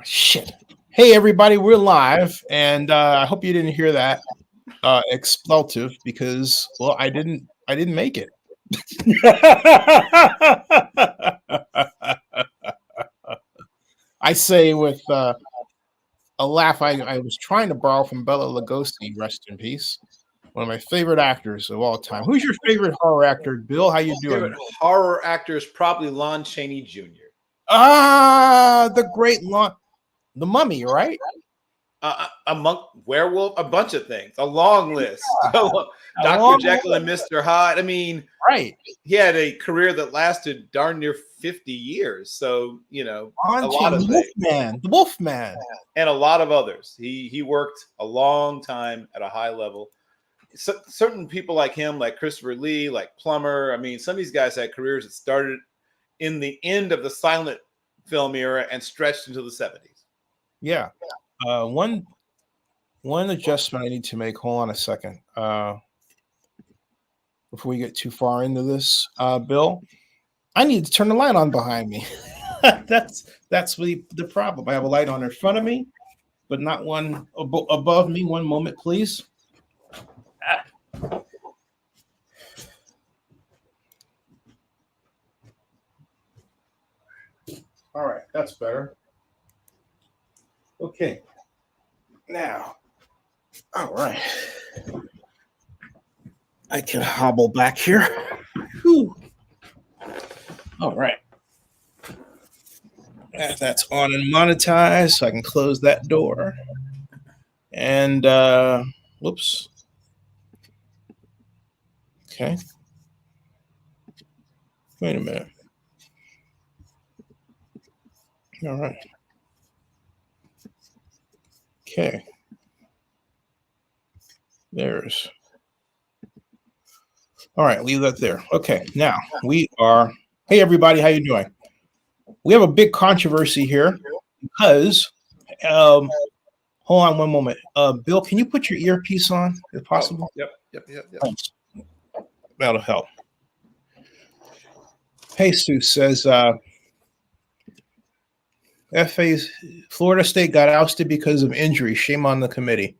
Shit. Hey, everybody, we're live, and I hope you didn't hear that expletive because, well, I didn't make it. I say with a laugh. I was trying to borrow from Bela Lugosi, rest in peace, one of my favorite actors of all time. Who's your favorite horror actor, Bill? How you Favorite doing? horror actor is probably Lon Chaney Jr. Ah, the great the Mummy, right? Among werewolf, a bunch of things, a long list. Dr. Along Jekyll and Mr. Hyde. I mean, right. he had a career that lasted darn near 50 years. So, a On lot chain, of things The Wolfman. and a lot of others. He worked a long time at a high level. Certain people like him, like Christopher Lee, like Plummer. I mean, some of these guys had careers that started in the end of the silent film era and stretched into the 70s. Yeah. One adjustment I need to make. Hold on a second. Before we get too far into this, Bill, I need to turn the light on behind me. that's the problem. I have a light on in front of me, but not one above me. One moment, please. Ah. All right, that's better. Okay. Now, all right. I can hobble back here. Whew. All right. That's on and monetized, so I can close that door. And whoops. Okay. Wait a minute. All right. Okay. There's. All right, leave that there. Okay. Now we are. Hey, everybody, how you doing? We have a big controversy here because. Hold on one moment. Bill, can you put your earpiece on if possible? Yep. Thanks. That'll help. Jesus says FA's Florida State got ousted because of injury. Shame on the committee.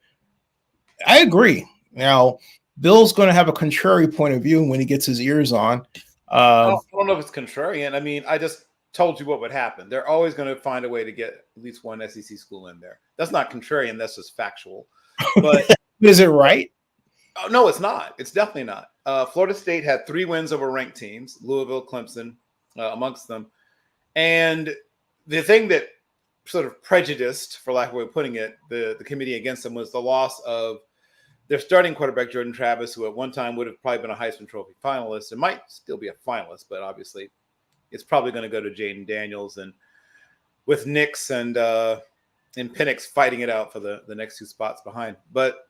I agree. Now, Bill's going to have a contrary point of view when he gets his ears on. I don't know if it's contrarian. I mean, I just told you what would happen. They're always going to find a way to get at least one SEC school in there. That's not contrarian. That's just factual. But is it right? No, it's not. It's definitely not. Florida State had 3 wins over ranked teams, Louisville, Clemson, amongst them. And the thing that sort of prejudiced, for lack of a way of putting it, the committee against them was the loss of their starting quarterback, Jordan Travis, who at one time would have probably been a Heisman Trophy finalist and might still be a finalist, but obviously it's probably going to go to Jaden Daniels, and with Nix and Penix fighting it out for the next 2 spots behind. But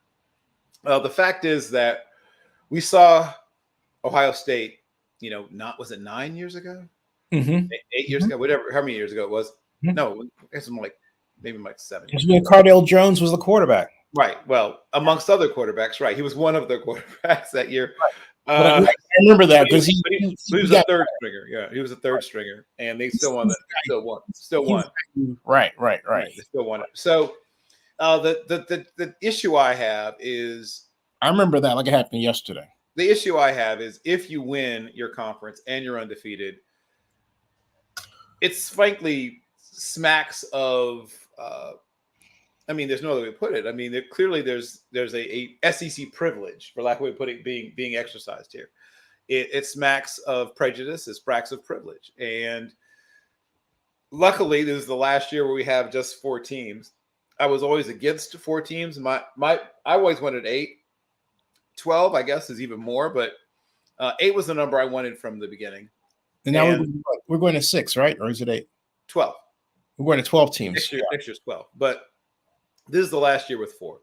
the fact is that we saw Ohio State, was it 9 years ago? Mm-hmm. 8 years ago, whatever, how many years ago it was? Mm-hmm. No, it's maybe 7 years. When Cardale Jones was the quarterback. Right. Well, amongst other quarterbacks, right. He was one of the quarterbacks that year. I remember that because he was a third stringer. Yeah, he was a third stringer, and they still won. Still won. Right. They still won it. So the issue I have is, I remember that like it happened yesterday. The issue I have is if you win your conference and you're undefeated, it's frankly smacks of. There's no other way to put it. I mean, clearly there's a SEC privilege, for lack of a way of putting it, being exercised here. It smacks of prejudice. It smacks of privilege. And luckily, this is the last year where we have just 4 teams. I was always against 4 teams. I always wanted 8. 12, I guess, is even more, but 8 was the number I wanted from the beginning. And now we're going to 6, right? Or is it 8? 12. We're going to 12 teams. Next year's 12. But this is the last year with 4.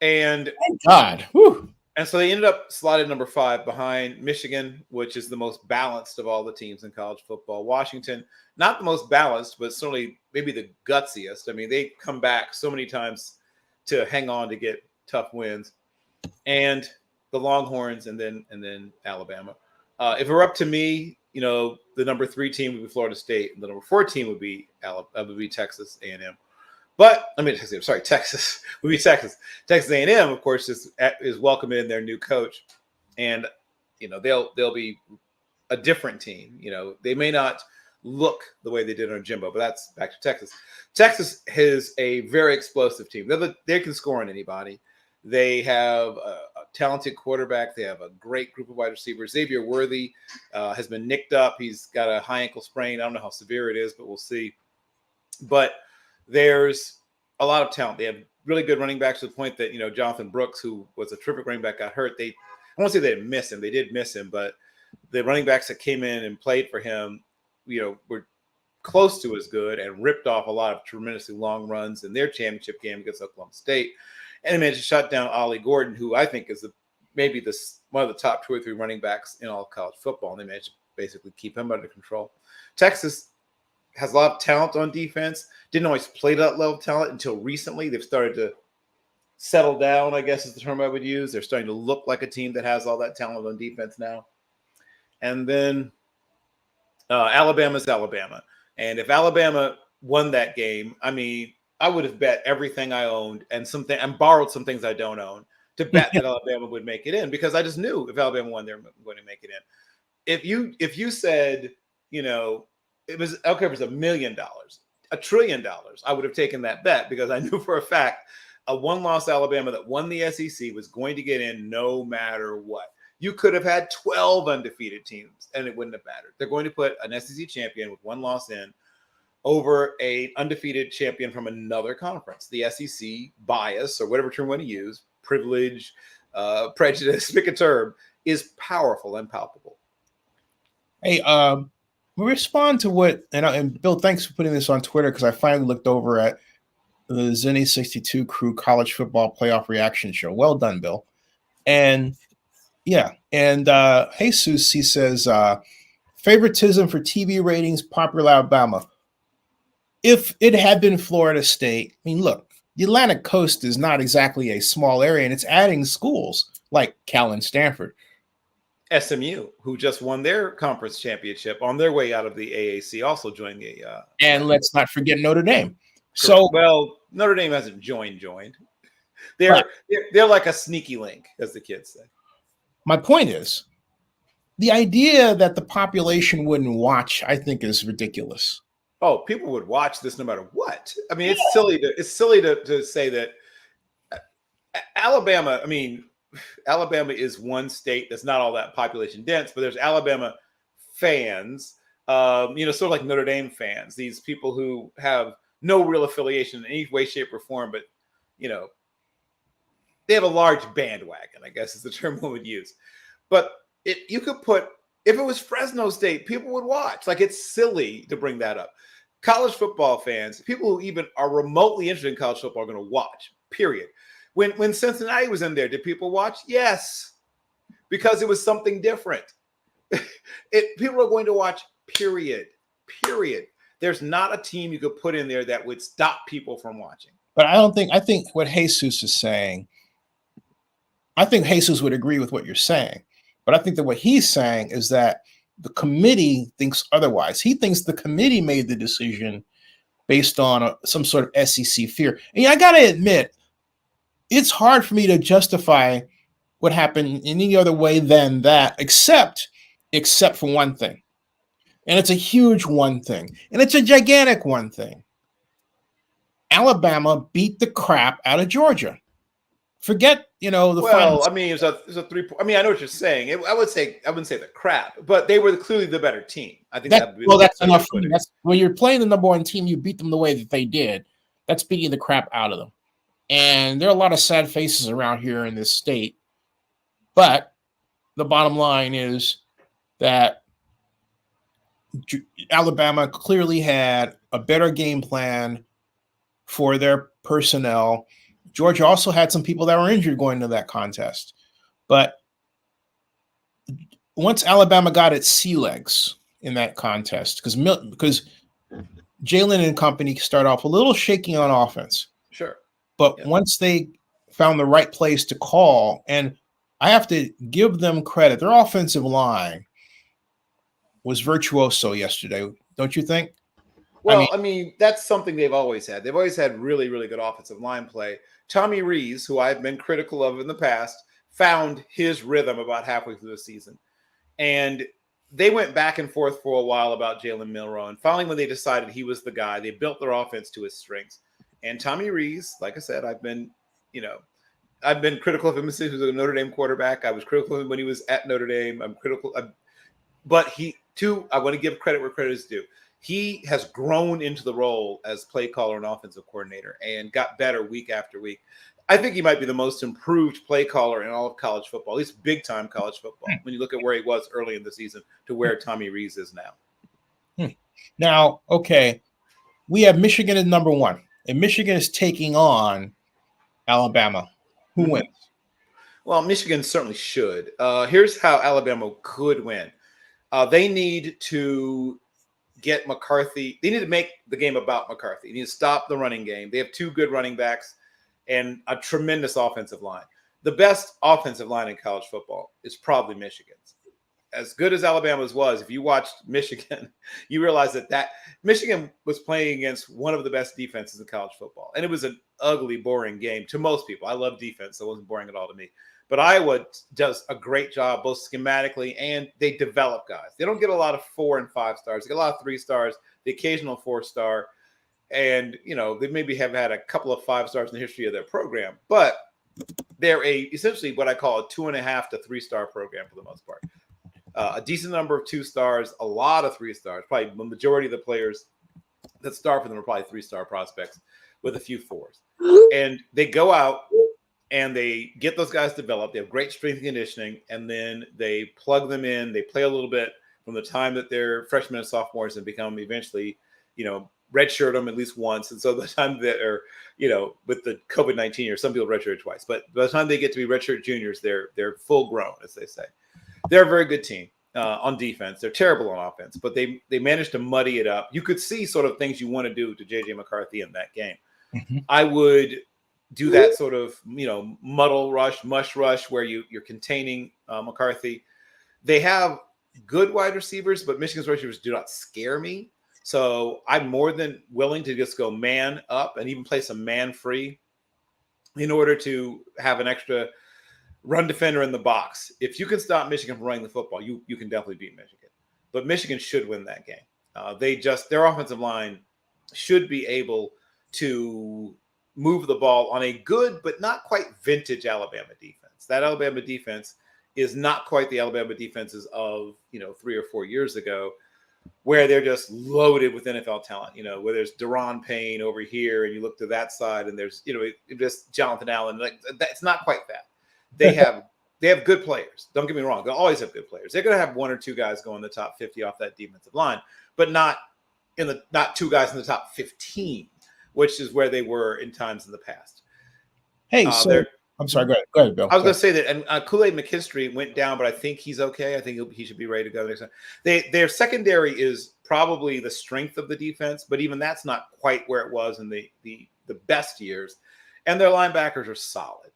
And thank God. Whew. And so they ended up slotted number 5 behind Michigan, which is the most balanced of all the teams in college football. Washington, not the most balanced, but certainly maybe the gutsiest. I mean, they come back so many times to hang on to get tough wins. And the Longhorns, and then Alabama. If it were up to me, the number 3 team would be Florida State, and the number 4 team would be Texas A&M. But Texas would be Texas. Texas A&M, of course, is welcoming their new coach, and they'll be a different team. They may not look the way they did on Jimbo, but that's back to Texas. Texas is a very explosive team. They can score on anybody. They have a talented quarterback. They have a great group of wide receivers. Xavier Worthy has been nicked up. He's got a high ankle sprain. I don't know how severe it is, but we'll see. But there's a lot of talent. They have really good running backs to the point that, Jonathan Brooks, who was a terrific running back, got hurt. I won't say they didn't miss him. They did miss him, but the running backs that came in and played for him, were close to as good and ripped off a lot of tremendously long runs in their championship game against Oklahoma State. And they managed to shut down Ollie Gordon, who I think is maybe one of the top 2 or 3 running backs in all of college football. And they managed to basically keep him under control. Texas has a lot of talent on defense. Didn't always play that level of talent until recently. They've started to settle down, I guess is the term I would use. They're starting to look like a team that has all that talent on defense now. And then Alabama's Alabama. And if Alabama won that game, I would have bet everything I owned and borrowed some things I don't own to bet that Alabama would make it in, because I just knew if Alabama won, they're going to make it in. If you said, it was $1 million, $1 trillion, I would have taken that bet, because I knew for a fact a 1-loss Alabama that won the SEC was going to get in no matter what. You could have had 12 undefeated teams and it wouldn't have mattered. They're going to put an SEC champion with 1 loss in over an undefeated champion from another conference. The SEC bias, or whatever term you want to use, privilege, prejudice, pick a term, is powerful and palpable. Hey, we respond to what, and Bill, thanks for putting this on Twitter, because I finally looked over at the Zenny 62 Crew College Football Playoff Reaction Show. Well done, Bill. And yeah, and Jesus, he says, favoritism for TV ratings, popular Alabama. If it had been Florida State, look, the Atlantic Coast is not exactly a small area, and it's adding schools like Cal and Stanford. SMU, who just won their conference championship on their way out of the AAC, also joined the. And let's not forget Notre Dame. Notre Dame hasn't joined. They're like a sneaky link, as the kids say. My point is, the idea that the population wouldn't watch, I think, is ridiculous. Oh, people would watch this no matter what. It's silly to say that Alabama. Alabama is one state that's not all that population dense, but there's Alabama fans, sort of like Notre Dame fans. These people who have no real affiliation in any way, shape, or form, but they have a large bandwagon, I guess is the term we would use. But if it was Fresno State, people would watch. Like, it's silly to bring that up. College football fans, people who even are remotely interested in college football, are going to watch, period. When Cincinnati was in there, did people watch? Yes, because it was something different. People are going to watch, period. There's not a team you could put in there that would stop people from watching. But I think what Jesus is saying, I think Jesus would agree with what you're saying. But I think that what he's saying is that the committee thinks otherwise. He thinks the committee made the decision based on some sort of SEC fear. And I got to admit, it's hard for me to justify what happened in any other way than that, except for one thing. And it's a huge one thing. And it's a gigantic one thing. Alabama beat the crap out of Georgia. Forget, the final. It was a 3 point. I know what you're saying. I wouldn't say the crap, but they were clearly the better team. I think that's enough. When you're playing the number 1 team, you beat them the way that they did. That's beating the crap out of them. And there are a lot of sad faces around here in this state. But the bottom line is that Alabama clearly had a better game plan for their personnel. Georgia also had some people that were injured going into that contest. But once Alabama got its sea legs in that contest, because Jalen and company start off a little shaky on offense. Sure. But once they found the right place to call, and I have to give them credit, their offensive line was virtuoso yesterday. Don't you think? Well, I mean, that's something they've always had. They've always had really, really good offensive line play. Tommy Rees, who I've been critical of in the past, found his rhythm about halfway through the season. And they went back and forth for a while about Jalen Milroe. And finally, when they decided he was the guy, they built their offense to his strengths. And Tommy Rees, like I said, I've been critical of him since he was a Notre Dame quarterback. I was critical of him when he was at Notre Dame. But I want to give credit where credit is due. He has grown into the role as play caller and offensive coordinator and got better week after week. I think he might be the most improved play caller in all of college football, at least big time college football, when you look at where he was early in the season to where Tommy Rees is now. Now, okay, we have Michigan at number 1, and Michigan is taking on Alabama. Who wins? Well, Michigan certainly should. Here's how Alabama could win. They need to get McCarthy. They need to make the game about McCarthy. They need to stop the running game. They have 2 good running backs and a tremendous offensive line. The best offensive line in college football is probably Michigan's. As good as Alabama's was, if you watched Michigan, you realize that Michigan was playing against one of the best defenses in college football. And it was an ugly, boring game to most people. I love defense, so it wasn't boring at all to me. But Iowa does a great job, both schematically and they develop guys. They don't get a lot of 4 and 5 stars. They get a lot of 3 stars, the occasional 4-star. And, they maybe have had a couple of 5 stars in the history of their program. But they're essentially what I call a 2.5 to 3-star program for the most part. A decent number of 2 stars, a lot of 3 stars. Probably the majority of the players that start for them are probably 3-star prospects with a few 4s. And they go out and they get those guys developed. They have great strength and conditioning, and then they plug them in. They play a little bit from the time that they're freshmen and sophomores and become eventually, redshirt them at least once. And so by the time that are, with the COVID-19 year, some people redshirt twice. But by the time they get to be redshirt juniors, they're full grown, as they say. They're a very good team on defense. They're terrible on offense, but they managed to muddy it up. You could see sort of things you want to do to J.J. McCarthy in that game. Mm-hmm. I would do that sort of, mush rush where you're containing McCarthy. They have good wide receivers, but Michigan's wide receivers do not scare me. So I'm more than willing to just go man up and even play some man free in order to have an extra run defender in the box. If you can stop Michigan from running the football, you can definitely beat Michigan. But Michigan should win that game. Their offensive line should be able to move the ball on a good but not quite vintage Alabama defense. That Alabama defense is not quite the Alabama defenses of 3 or 4 years ago, where they're just loaded with NFL talent. Where there's Daron Payne over here, and you look to that side, and there's just Jonathan Allen. Like that's not quite that. They have good players. Don't get me wrong; they'll always have good players. They're going to have 1 or 2 guys go in the top 50 off that defensive line, but not 2 guys in the top 15. Which is where they were in times in the past. Hey, I'm sorry. Go ahead, Bill. I was going to say that, and Kool-Aid McKinstry went down, but I think he's okay. I think he should be ready to go next time. Their secondary is probably the strength of the defense, but even that's not quite where it was in the best years. And their linebackers are solid.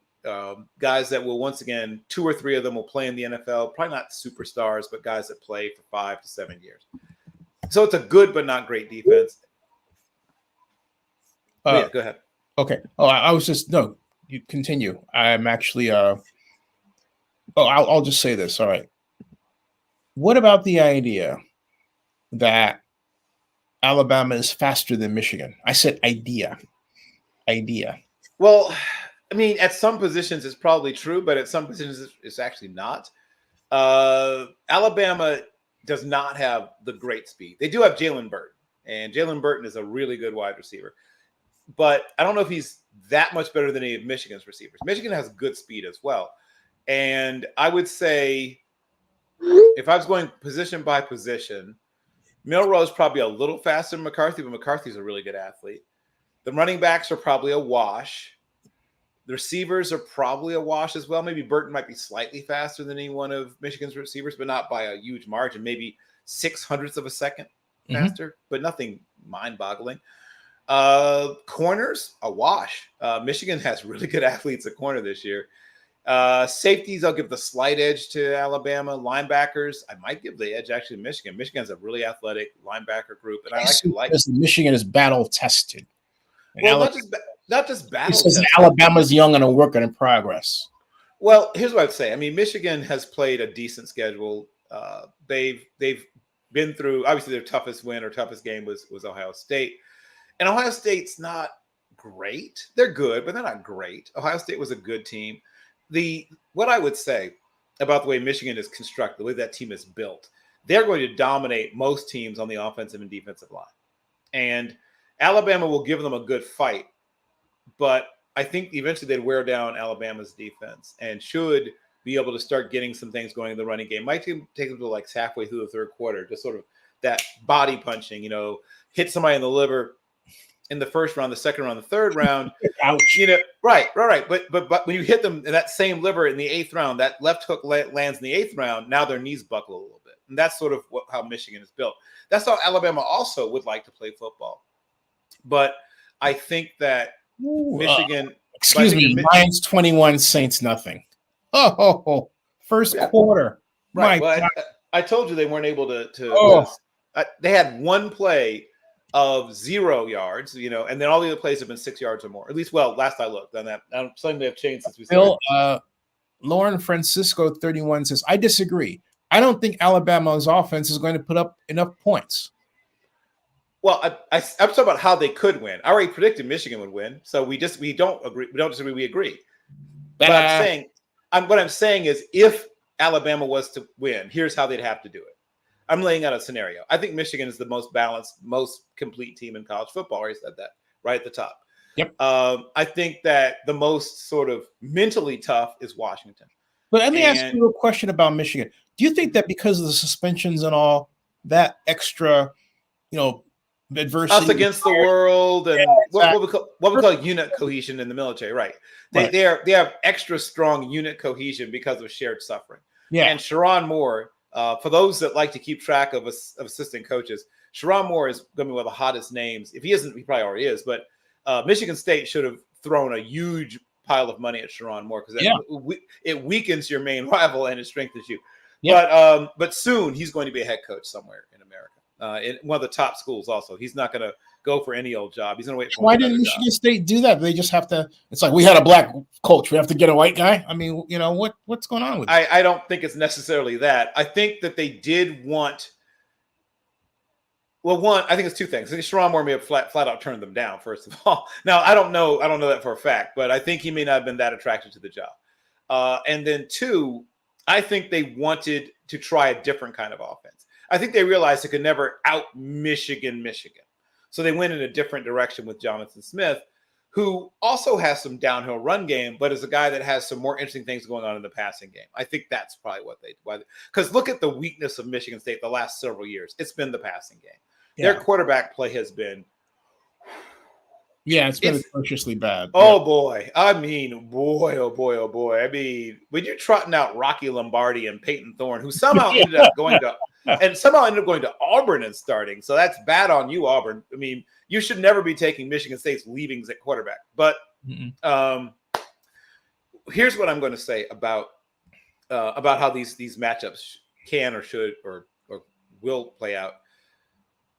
Guys that will, once again, 2 or 3 of them will play in the NFL. Probably not superstars, but guys that play for 5 to 7 years. So it's a good but not great defense. Yeah, go ahead. Okay. Oh, I was just you continue. I'm actually I'll just say this. All right. What about the idea that Alabama is faster than Michigan? I said idea. Well, I mean, at some positions it's probably true, but at some positions it's actually not. Alabama does not have the great speed. They do have Jalen Burton, and Jalen Burton is a really good wide receiver. But I don't know if he's that much better than any of Michigan's receivers. Michigan has good speed as well. And I would say if I was going position by position, Milroe is probably a little faster than McCarthy, but McCarthy's a really good athlete. The running backs are probably a wash. The receivers are probably a wash as well. Maybe Burton might be slightly faster than any one of Michigan's receivers, but not by a huge margin. Maybe 0.06 of a second faster, but nothing mind-boggling. Corners, a wash. Michigan has really good athletes at corner this year. Safeties, I'll give the slight edge to Alabama. Linebackers, I might give the edge actually to Michigan. Michigan's a really athletic linebacker group, and I actually like. Michigan is battle tested. Well, not just battle tested. Alabama's young and a work in progress. Well, here's what I'd say. I mean, Michigan has played a decent schedule. They've been through, obviously their toughest win or toughest game was Ohio State. And Ohio State's not great. They're good, but they're not great. Ohio State was a good team. What I would say about the way Michigan is constructed, the way that team is built, they're going to dominate most teams on the offensive and defensive line. And Alabama will give them a good fight, but I think eventually they'd wear down Alabama's defense and should be able to start getting some things going in the running game. Might take them to like halfway through the third quarter, just sort of that body punching, hit somebody in the liver in the first round, the second round, the third round. Ouch. Right. But when you hit them in that same liver in the eighth round, that left hook lands in the eighth round. Now their knees buckle a little bit, and that's sort of how Michigan is built. That's how Alabama also would like to play football. But I think that Michigan. Excuse me, Lions 21, Saints nothing. First quarter. Right. Well, I told you they weren't able to. They had one play of 0 yards, and then all the other plays have been 6 yards or more. At least, last I looked on that. Something may have changed since we started. Bill, Lauren Francisco 31 says, I disagree. I don't think Alabama's offense is going to put up enough points. Well, I'm talking about how they could win. I already predicted Michigan would win, so we don't agree. We don't disagree. We agree. But what I'm saying is, if Alabama was to win, here's how they'd have to do it. I'm laying out a scenario. I think Michigan is the most balanced, most complete team in college football. I already said that right at the top. Yep. I think that the most sort of mentally tough is Washington. But let me ask you a question about Michigan. Do you think that because of the suspensions and all that extra, adversity, us against the world, and what we call unit cohesion in the military, right? They have extra strong unit cohesion because of shared suffering. Yeah. And Sherrone Moore, for those that like to keep track of assistant coaches, Sherrone Moore is going to be one of the hottest names. If he isn't, he probably already is. But Michigan State should have thrown a huge pile of money at Sherrone Moore because it weakens your main rival and it strengthens you. Yeah. But soon he's going to be a head coach somewhere in America, in one of the top schools. Also, he's not going to go for any old job. He's going to wait for. Why didn't Michigan State do that? They just have to. It's like we had a black coach. We have to get a white guy. I mean, what's going on with it? I don't think it's necessarily that. I think that they did want. Well, one, I think it's two things. I think Sherrone Moore may have flat out turned them down. First of all, now I don't know that for a fact, but I think he may not have been that attracted to the job. And then two, I think they wanted to try a different kind of offense. I think they realized they could never out Michigan. So they went in a different direction with Jonathan Smith, who also has some downhill run game, but is a guy that has some more interesting things going on in the passing game. I think that's probably because look at the weakness of Michigan State the last several years. It's been the passing game. Yeah. Their quarterback play has been. Yeah, it's been atrociously bad. Oh, boy. I mean, boy. I mean, when you're trotting out Rocky Lombardi and Peyton Thorne, who somehow ended up going to Auburn and starting. So that's bad on you, Auburn. I mean, you should never be taking Michigan State's leavings at quarterback. But here's what I'm going to say about how these matchups can or should or will play out.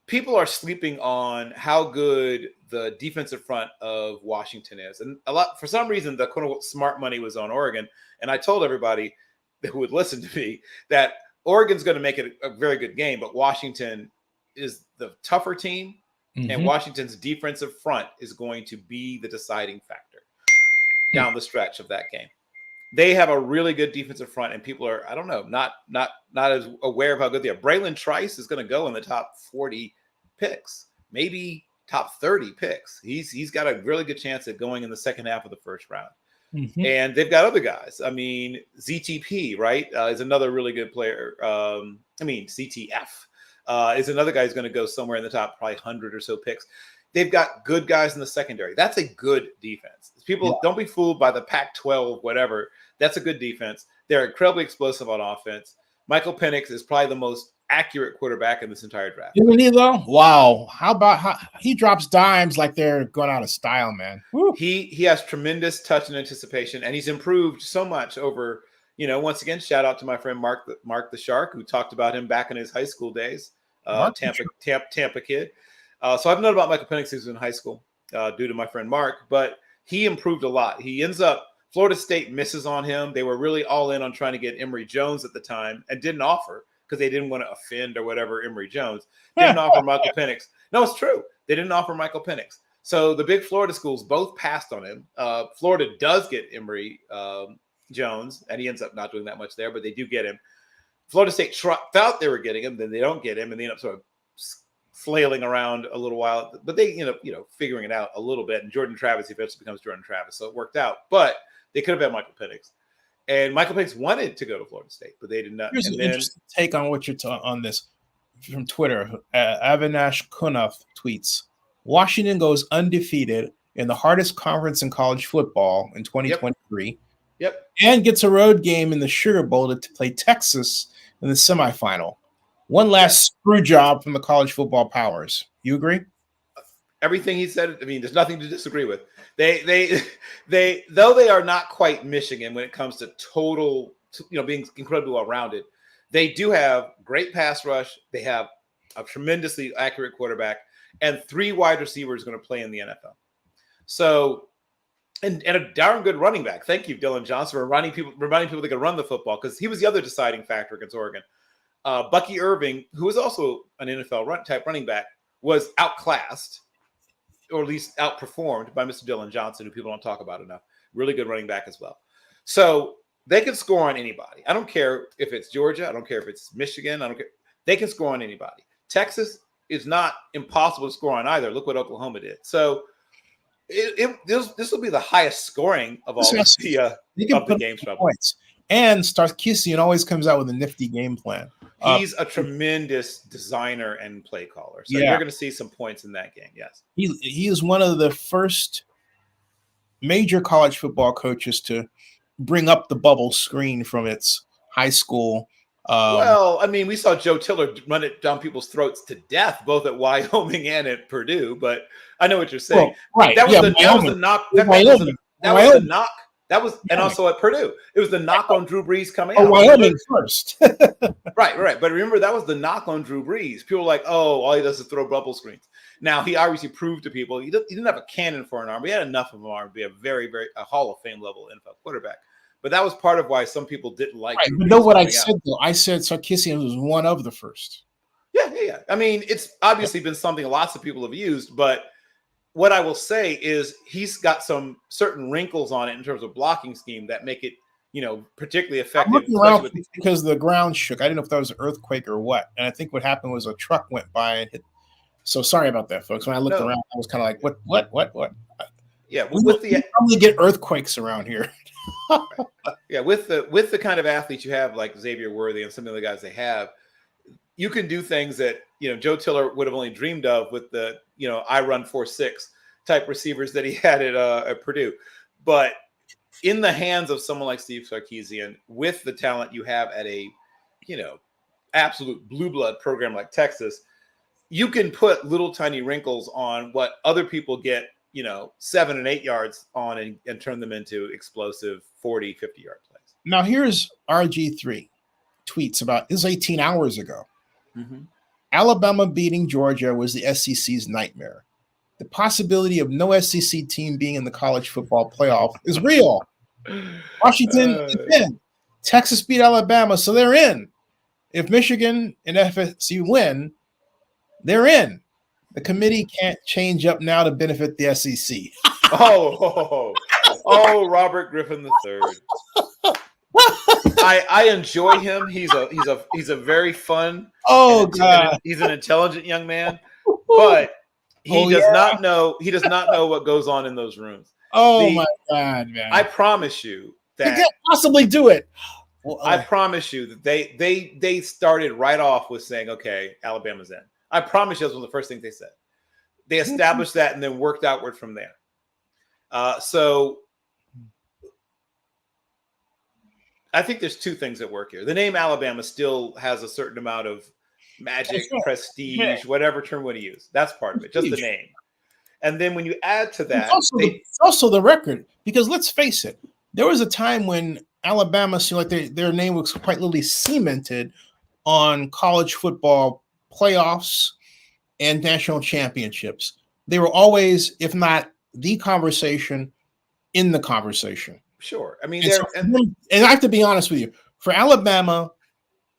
People are sleeping on how good the defensive front of Washington is. And for some reason, the quote unquote smart money was on Oregon. And I told everybody who would listen to me that Oregon's going to make it a very good game, but Washington is the tougher team. And Washington's defensive front is going to be the deciding factor down the stretch of that game. They have a really good defensive front, and people are, I don't know, not as aware of how good they are. Braylon Trice is going to go in the top 40 picks, maybe top 30 picks. He's got a really good chance at going in the second half of the first round. And they've got other guys. I mean, ZTP, right, is another really good player. CTF is another guy who's going to go somewhere in the top probably 100 or so picks. They've got good guys in the secondary. That's a good defense. People don't be fooled by the Pac-12, whatever. That's a good defense. They're incredibly explosive on offense. Michael Penix is probably the most accurate quarterback in this entire draft. Isn't he though? Wow. How he drops dimes like they're going out of style, man. Woo. He has tremendous touch and anticipation, and he's improved so much over. Once again, shout out to my friend Mark the Shark, who talked about him back in his high school days. Tampa kid. So I've known about Michael Penix since he was in high school due to my friend Mark, but he improved a lot. He ends up Florida State misses on him. They were really all in on trying to get Emory Jones at the time and didn't offer because they didn't want to offend or whatever Emory Jones. Didn't offer Michael Penix. No, it's true. They didn't offer Michael Penix. So the big Florida schools both passed on him. Florida does get Emory Jones, and he ends up not doing that much there, but they do get him. Florida State thought they were getting him, then they don't get him, and they end up sort of flailing around a little while. But they end up, figuring it out a little bit. And Jordan Travis eventually becomes Jordan Travis, so it worked out. But they could have had Michael Penix, and Michael Penix wanted to go to Florida State, but they did not. Here's an interesting take on what you're on this from Twitter. Avinash Kunaf tweets: Washington goes undefeated in the hardest conference in college football in 2023. Yep. And gets a road game in the Sugar Bowl to play Texas in the semifinal. One last screw job from the college football powers. You agree? Everything he said. I mean, there's nothing to disagree with. They though they are not quite Michigan when it comes to total, being incredibly well rounded. They do have great pass rush. They have a tremendously accurate quarterback and 3 wide receivers going to play in the NFL. So, and a darn good running back. Thank you, Dylan Johnson, for reminding people they can run the football, because he was the other deciding factor against Oregon. Bucky Irving, who was also an NFL type running back, was outclassed, or at least outperformed by Mr. Dylan Johnson, who people don't talk about enough. Really good running back as well. So they can score on anybody. I don't care if it's Georgia. I don't care if it's Michigan. I don't care. They can score on anybody. Texas is not impossible to score on either. Look what Oklahoma did. So this will be the highest scoring of all the games. Points. And Sarkisian always comes out with a nifty game plan. He's a tremendous designer and play caller. So you're going to see some points in that game. Yes. He is one of the first major college football coaches to bring up the bubble screen from its high school. Well, I mean, we saw Joe Tiller run it down people's throats to death, both at Wyoming and at Purdue. But I know what you're saying. Well, right. That was the knock. That was the knock. That was, and also at Purdue, it was the knock on Drew Brees coming out. Wyoming first. Right. But remember, that was the knock on Drew Brees. People were like, oh, all he does is throw bubble screens. Now, he obviously proved to people he didn't have a cannon for an arm. He had enough of an arm to be a very, very Hall of Fame level NFL quarterback. But that was part of why some people didn't like. Right, but know what I said though? I said Sarkisian was one of the first. Yeah. I mean, it's obviously been something lots of people have used, but what I will say is he's got some certain wrinkles on it in terms of blocking scheme that make it, particularly effective. I'm looking around because the ground shook. I didn't know if that was an earthquake or what. And I think what happened was a truck went by and hit. So sorry about that, folks. When I looked around, I was kind of like, what? Yeah, we probably get earthquakes around here. Yeah, with the kind of athletes you have like Xavier Worthy and some of the guys they have, you can do things that Joe Tiller would have only dreamed of with the I run 4.6 type receivers that he had at Purdue. But in the hands of someone like Steve Sarkisian, with the talent you have at a absolute blue blood program like Texas, you can put little tiny wrinkles on what other people get 7 and 8 yards on and turn them into explosive 40, 50-yard plays. Now here's RG3 tweets about this 18 hours ago. Mm-hmm. Alabama beating Georgia was the SEC's nightmare. The possibility of no SEC team being in the college football playoff is real. Washington is in. Texas beat Alabama, so they're in. If Michigan and FSU win, they're in. The committee can't change up now to benefit the SEC. Oh, Robert Griffin III. I enjoy him. He's a very fun. God. He's an intelligent young man, but he does not know what goes on in those rooms. My God, man! I promise you that you can't possibly do it. I promise you that they started right off with saying, "Okay, Alabama's in." I promise you, that's one of the first things they said. They established that and then worked outward from there. So I think there's two things that work here. The name Alabama still has a certain amount of magic, right. prestige, whatever term you want to use. That's part of it, just the Huge. name. And then when you add to It's that, also, it's also the record, because let's face it, there was a time when Alabama seemed like their name was quite literally cemented on college football playoffs and national championships. They were always, if not the conversation, in the conversation. sure. I mean, And so, and I have to be honest with you, for Alabama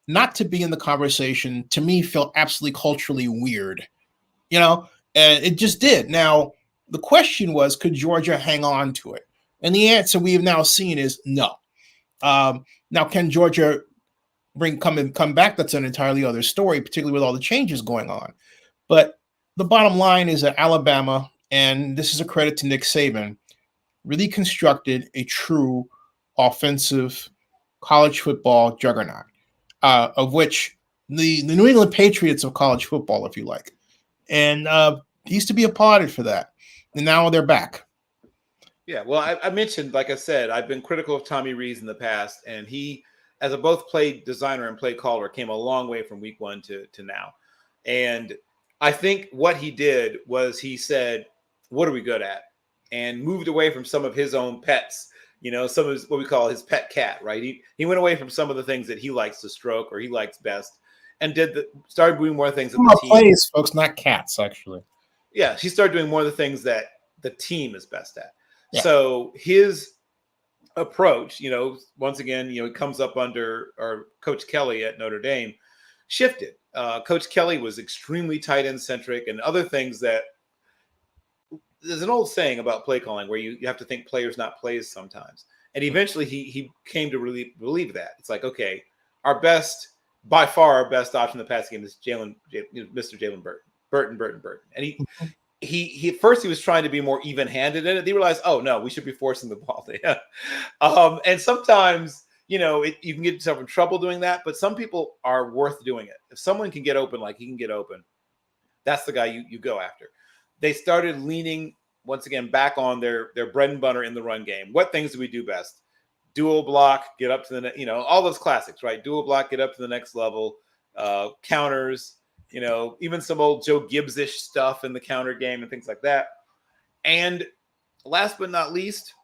not to be in the conversation, to me, felt absolutely culturally weird. You know, and it just did. Now, the question was, could Georgia hang on to it? And the answer we have now seen is no. Now, can Georgia come back? That's an entirely other story, particularly with all the changes going on. But the bottom line is that Alabama, and this is a credit to Nick Saban, really constructed a true offensive college football juggernaut, of which the New England Patriots of college football, if you like. And he used to be applauded for that. And now they're back. Yeah, well, I mentioned, like I said, I've been critical of Tommy Rees in the past, and he, as a both play designer and play caller, came a long way from week one to now. And I think what he did was he said, what are we good at? And moved away from some of his own pets, some of his, what we call his pet cat, right? He went away from some of the things that he likes to stroke or he likes best, and started doing more things that the team plays, folks, not cats, actually. Yeah, he started doing more of the things that the team is best at. Yeah. So his approach, once again, he comes up under our Coach Kelly at Notre Dame, shifted. Coach Kelly was extremely tight end centric and other things that there's an old saying about play calling where you have to think players, not plays sometimes. And eventually he came to really believe that. It's like, okay, by far our best option in the passing game is Mr. Jalen Burton. And he at first he was trying to be more even-handed in it. He realized, oh no, we should be forcing the ball to him. And sometimes, you can get yourself in trouble doing that, but some people are worth doing it. If someone can get open like he can get open, that's the guy you go after. They started leaning once again back on their bread and butter in the run game. What things do we do best? Dual block, get up to the all those classics, right? Dual block, get up to the next level. Counters, even some old Joe Gibbs-ish stuff in the counter game and things like that. And last but not least,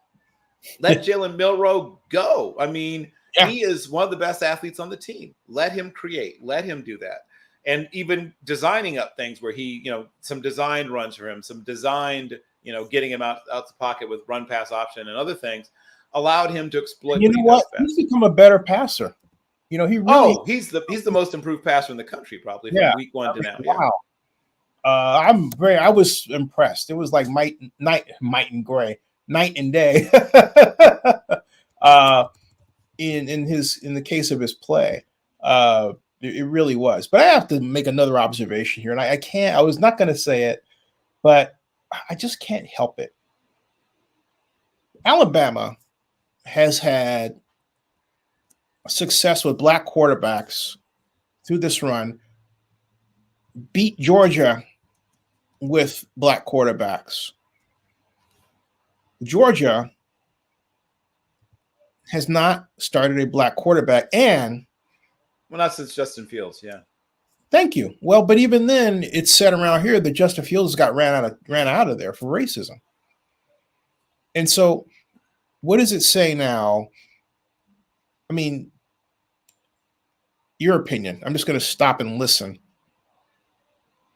let Jalen Milroe go. I mean, He is one of the best athletes on the team. Let him create. Let him do that. And even designing up things where he, some designed runs for him, some designed, getting him out the pocket with run pass option and other things allowed him to exploit. You know what? He's become a better passer. He really. He's the most improved passer in the country, probably from week one to now. Wow. I was impressed. It was like night and day. In the case of his play, it really was. But I have to make another observation here, and I can't. I was not going to say it, but I just can't help it. Alabama has had success with black quarterbacks through this run, beat Georgia with black quarterbacks. Georgia has not started a black quarterback, and not since Justin Fields. Yeah. Thank you. Well, but even then, it's said around here that Justin Fields got ran out of there for racism. And so, what does it say now? I mean, your opinion. I'm just going to stop and listen.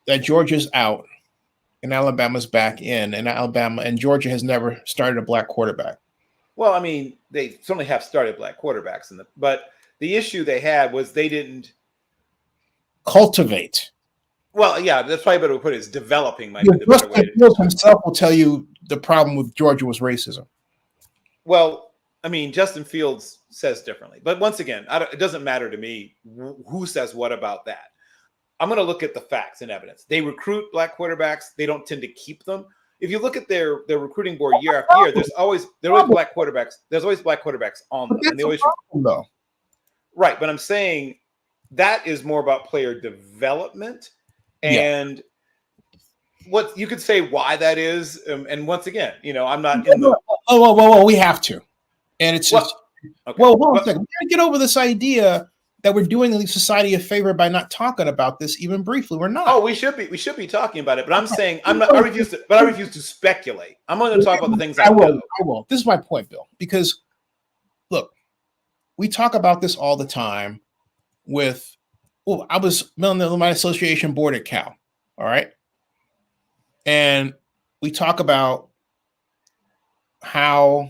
That Georgia's out and Alabama's back in, and Georgia has never started a black quarterback. Well, I mean, they certainly have started black quarterbacks but the issue they had was they didn't cultivate. Well, yeah, that's probably better to put it. Is developing might be the better way to do it. Himself will tell you the problem with Georgia was racism. Well, I mean, Justin Fields says differently, but once again, it doesn't matter to me who says what about that. I'm going to look at the facts and evidence. They recruit black quarterbacks. They don't tend to keep them. If you look at their recruiting board year after year, there's always black quarterbacks. There's always black quarterbacks on them. And they always though. Right, but I'm saying that is more about player development and what you could say why that is. And once again, I'm not in the. Well, we have to, and it's just. Okay. Well, hold on a second. We got to get over this idea that we're doing the society a favor by not talking about this even briefly. We're not. Oh, we should be talking about it. But I'm saying I refuse to speculate. I'm going to talk about the things I know. I will. This is my point, Bill. Because look, we talk about this all the time with. Well, I was on my association board at Cal. All right, and we talk about how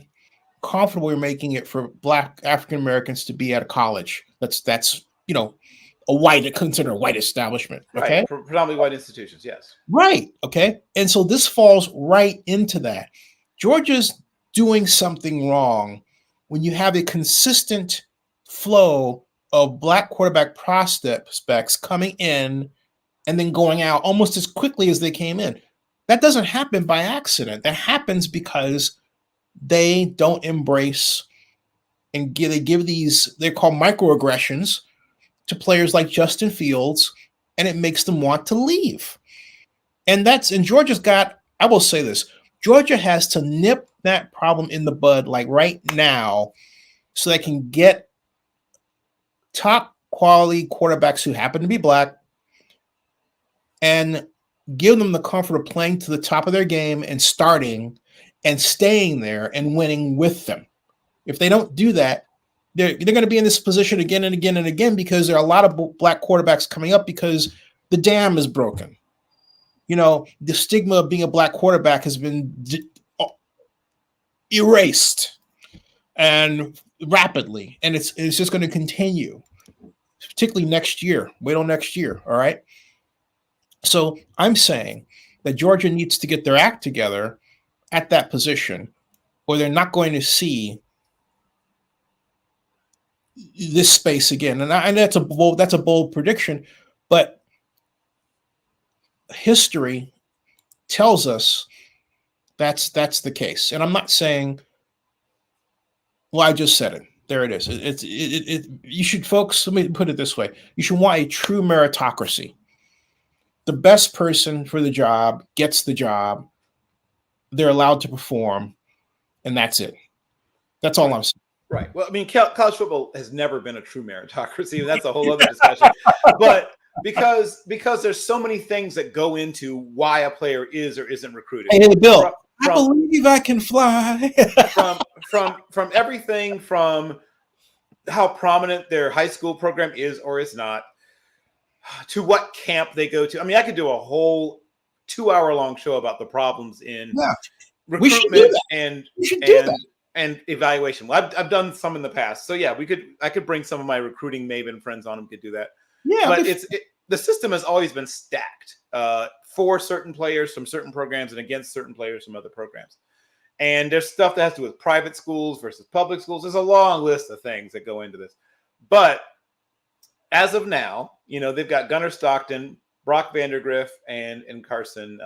comfortable we're making it for Black African Americans to be at a college that's a white, considered a white establishment. Okay, right. Predominantly white institutions. Yes, right. Okay, and so this falls right into that. Georgia's doing something wrong when you have a consistent flow of Black quarterback prospects coming in and then going out almost as quickly as they came in. That doesn't happen by accident. That happens because they don't embrace and they give these, they're called microaggressions to players like Justin Fields, and it makes them want to leave. And Georgia's got, I will say this, Georgia has to nip that problem in the bud like right now so they can get top quality quarterbacks who happen to be Black and give them the comfort of playing to the top of their game and starting and staying there and winning with them. If they don't do that, they're going to be in this position again and again and again because there are a lot of Black quarterbacks coming up because the dam is broken. The stigma of being a Black quarterback has been erased and rapidly, and it's just going to continue, particularly next year. Wait till next year, all right? So I'm saying that Georgia needs to get their act together at that position, or they're not going to see this space again. And that's a bold prediction, but history tells us that's the case. And I'm not saying, well, I just said it. There it is. You should, folks, let me put it this way. You should want a true meritocracy. The best person for the job gets the job. They're allowed to perform, and that's it. That's all I'm saying. Right. Well, I mean, college football has never been a true meritocracy, and that's a whole other discussion. But because there's so many things that go into why a player is or isn't recruited. Hey, Bill, I believe I can fly. from everything from how prominent their high school program is or is not, to what camp they go to. I mean, I could do a whole 2-hour-long show about the problems in recruitment and evaluation. Well, I've done some in the past, so yeah, I could bring some of my recruiting maven friends on and could do that. Yeah, but the system has always been stacked for certain players from certain programs and against certain players from other programs. And there's stuff that has to do with private schools versus public schools. There's a long list of things that go into this, but as of now, they've got Gunnar Stockton, Brock Vandergriff, and Carson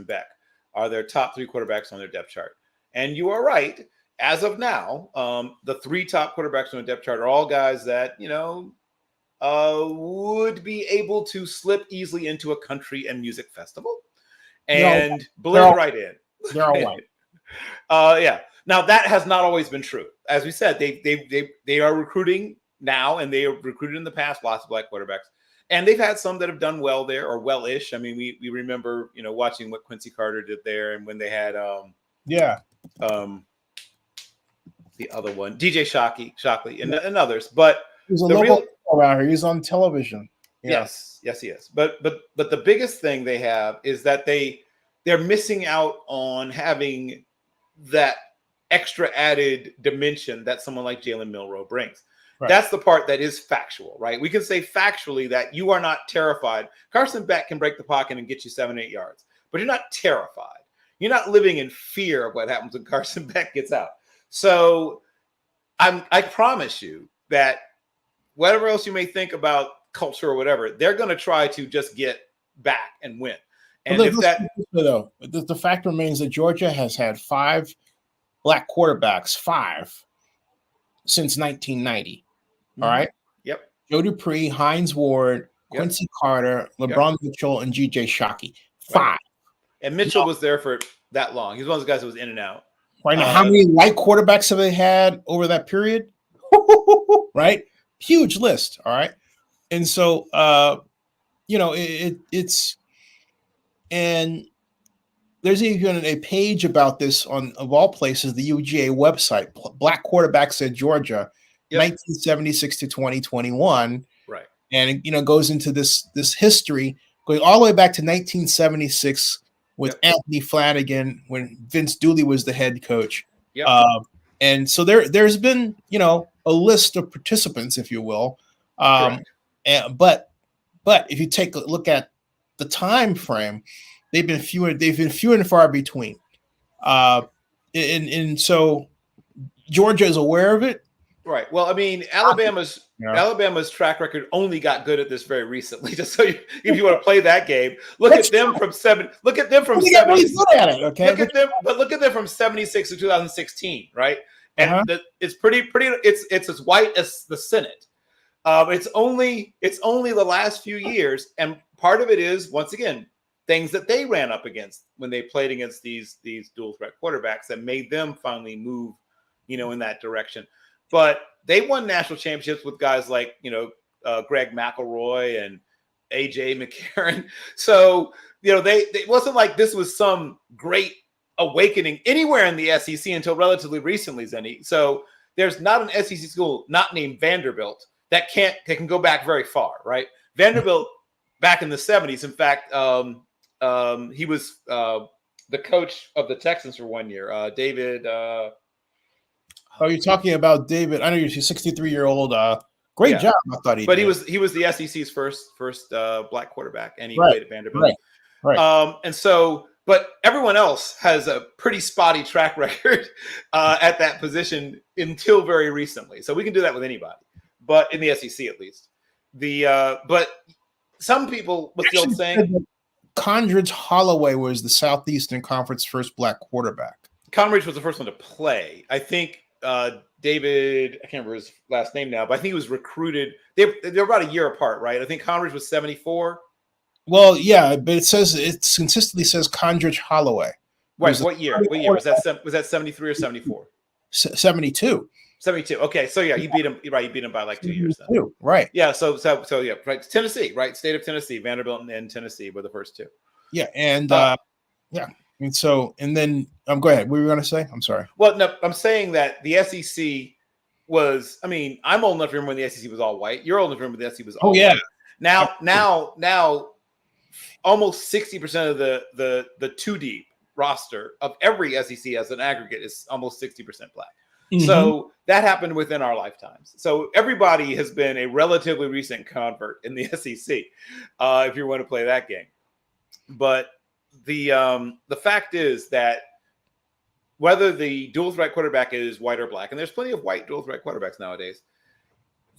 Beck are their top 3 quarterbacks on their depth chart. And you are right. As of now, the 3 top quarterbacks on the depth chart are all guys that, would be able to slip easily into a country and music festival and blend right in. They're all white. Yeah. Now, that has not always been true. As we said, they are recruiting now, and they have recruited in the past lots of Black quarterbacks. And they've had some that have done well there, or well-ish. I mean, we remember, watching what Quincy Carter did there, and when they had the other one, DJ Shockley and others. But he's a local around here. He's on television. Yeah. Yes, he is. But the biggest thing they have is that they're missing out on having that extra added dimension that someone like Jalen Milroe brings. Right. That's the part that is factual, right? We can say factually that you are not terrified. Carson Beck can break the pocket and get you 7-8 yards, but you're not terrified. You're not living in fear of what happens when Carson Beck gets out. So I promise you that whatever else you may think about culture or whatever, they're going to try to just get back and win. And the fact remains that Georgia has had 5 Black quarterbacks, 5 since 1990. All right. Yep. Joe Dupree, Hines Ward, Quincy Carter, LeBron Mitchell, and G.J. Shockey. 5. And Mitchell was there for that long. He's one of those guys that was in and out. Right now, how many white quarterbacks have they had over that period? Right. huge list. All right. And so, it's, and there's even a page about this on, of all places, the UGA website, Black Quarterbacks at Georgia, Yep. 1976 to 2021. Right. And it goes into this history going all the way back to 1976 with Yep. Anthony Flanagan when Vince Dooley was the head coach. Yep. And so there's been a list of participants, if you will. But if you take a look at the time frame, they've been few and far between. And so Georgia is aware of it. Right. Well, I mean, Alabama's track record only got good at this very recently. Just so if you want to play that game, look at them from 70. Look at them from 70. Really good at it, okay. Look at them from 76 to 2016, right? And it's pretty. It's as white as the Senate. It's only the last few years, and part of it is, once again, things that they ran up against when they played against these dual threat quarterbacks that made them finally move, in that direction. But they won national championships with guys like, Greg McElroy and AJ McCarron. So, it wasn't like this was some great awakening anywhere in the SEC until relatively recently, Zenny. So there's not an SEC school not named Vanderbilt that can go back very far, right? Vanderbilt back in the 70s, in fact, he was the coach of the Texans for 1 year, David. You're talking about David. I know you're 63-year-old. Great job. I thought he was the SEC's first black quarterback, and he played at Vanderbilt. Right. And so, but everyone else has a pretty spotty track record at that position until very recently. So we can do that with anybody, but in the SEC at least. But some people with the old saying, Condredge Holloway was the Southeastern Conference first black quarterback. Condredge was the first one to play. I think David, I can't remember his last name now, but I think he was recruited. They're about a year apart, right? I think Condredge was 74. Well, yeah, but it consistently says Condredge Holloway. Right. What year? Was that 73 or 74? 72. 72. Okay, so yeah, you beat him. Right, you beat him by like 2 years. Then. Right. Yeah. So yeah. Right. Tennessee. Right. State of Tennessee. Vanderbilt and Tennessee were the first two. Yeah, and yeah. And so, and then go ahead. What were you going to say? I'm sorry. Well, no, I'm saying that the SEC was. I mean, I'm old enough to remember when the SEC was all white. You're old enough to remember the SEC was all white. Now, almost 60% of the two deep roster of every SEC as an aggregate is almost 60% black. Mm-hmm. So that happened within our lifetimes. So everybody has been a relatively recent convert in the SEC, if you want to play that game. But the fact is that whether the dual threat quarterback is white or black, and there's plenty of white dual threat quarterbacks nowadays,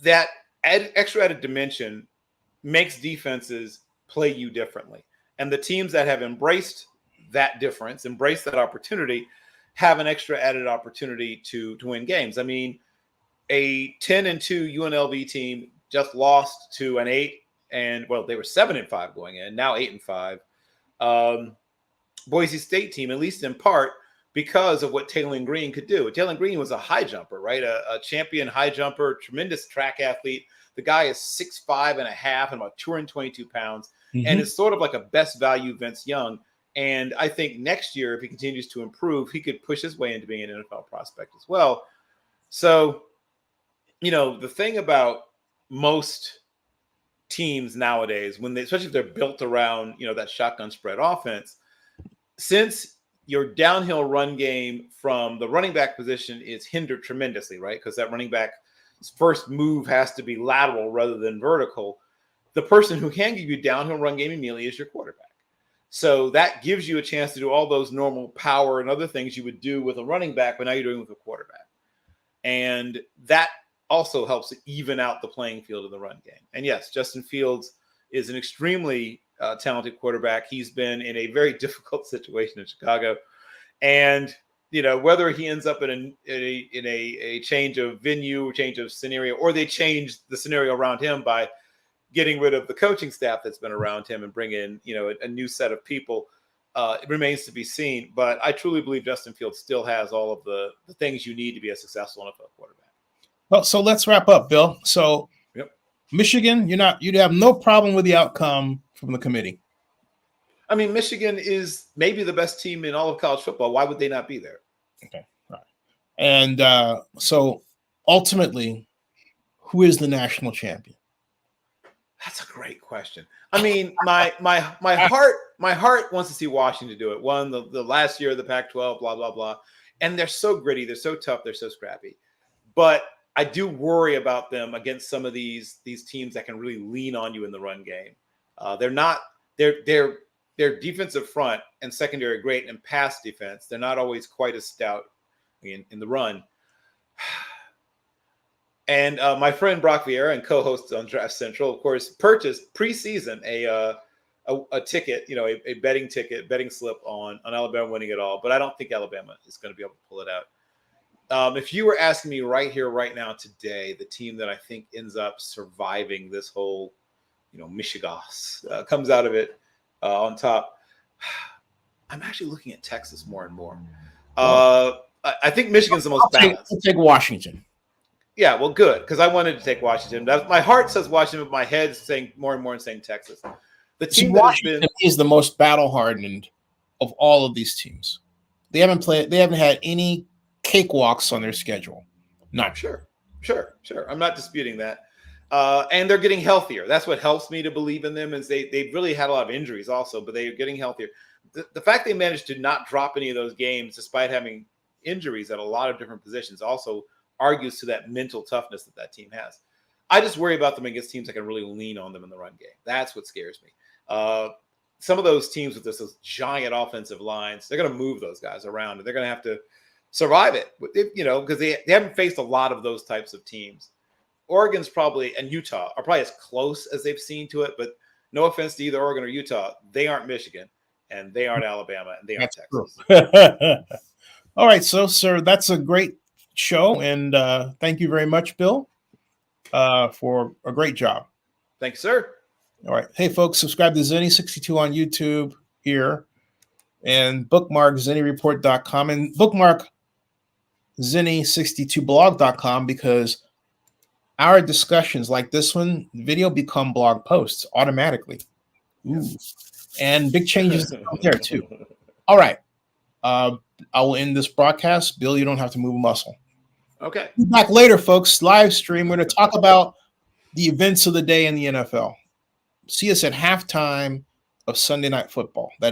that extra added dimension makes defenses play you differently. And the teams that have embraced that difference, embraced that opportunity, have an extra added opportunity to win games. I mean, a 10-2 UNLV team just lost to an 8 and they were 7-5 going in, now 8-5. Boise State team, at least in part, because of what Taylon Green could do. Taylon Green was a high jumper, right? A champion high jumper, tremendous track athlete. The guy is 6'5" and a half and about 222 pounds, and is sort of like a best value Vince Young. And I think next year, if he continues to improve, he could push his way into being an NFL prospect as well. So, the thing about most teams nowadays, especially if they're built around, that shotgun spread offense, since your downhill run game from the running back position is hindered tremendously, right? Because that running back's first move has to be lateral rather than vertical. The person who can give you downhill run game immediately is your quarterback. So that gives you a chance to do all those normal power and other things you would do with a running back, but now you're doing it with a quarterback. And that also helps even out the playing field of the run game. And yes, Justin Fields is an extremely talented quarterback. He's been in a very difficult situation in Chicago. And, whether he ends up in a change of venue, change of scenario, or they change the scenario around him by getting rid of the coaching staff that's been around him and bring in, a new set of people, it remains to be seen. But I truly believe Justin Fields still has all of the things you need to be a successful NFL quarterback. Well, so let's wrap up, Bill. So Michigan, you'd have no problem with the outcome from the committee. I mean, Michigan is maybe the best team in all of college football. Why would they not be there? Okay, right. And so ultimately, who is the national champion? That's a great question. I mean, my heart wants to see Washington do it. Won the last year of the Pac-12, blah blah blah, and they're so gritty, they're so tough, they're so scrappy. But I do worry about them against some of these teams that can really lean on you in the run game. Their defensive front and secondary are great, and pass defense, they're not always quite as stout in the run. And my friend Brock Vieira and co-host on Draft Central, of course, purchased preseason a ticket, a betting slip on Alabama winning it all. But I don't think Alabama is going to be able to pull it out. If you were asking me right here, right now, today, the team that I think ends up surviving this whole, Michigas comes out of it on top, I'm actually looking at Texas more and more. I think Michigan's the most balanced. I'll take Washington. Yeah, well, good, because I wanted to take Washington. My heart says Washington, but my head is saying more and more and saying Texas. The team Washington is the most battle-hardened of all of these teams. They haven't had any cakewalks on their schedule. Not sure. I'm not disputing that. And they're getting healthier. That's what helps me to believe in them. Is they've really had a lot of injuries also, but they're getting healthier. The fact they managed to not drop any of those games despite having injuries at a lot of different positions also argues to that mental toughness that team has. I just worry about them against teams that can really lean on them in the run game. That's what scares me. Some of those teams with those giant offensive lines, they're going to move those guys around, and they're going to have to survive it, because they haven't faced a lot of those types of teams. Oregon's probably, and Utah are probably as close as they've seen to it, but no offense to either Oregon or Utah, they aren't Michigan, and they aren't Alabama, and they aren't Texas. All right, so, sir, that's a great show, and thank you very much, Bill, for a great job. Thanks, sir. All right. Hey, folks, subscribe to Zenny62 on YouTube here, and bookmark ZennyReport.com, and bookmark Zenny62blog.com, because our discussions like this one, video, become blog posts automatically. Ooh. And big changes out there, too. All right. I will end this broadcast. Bill, you don't have to move a muscle. Okay. Be back later, folks. Live stream. We're going to talk about the events of the day in the NFL. See us at halftime of Sunday Night Football. That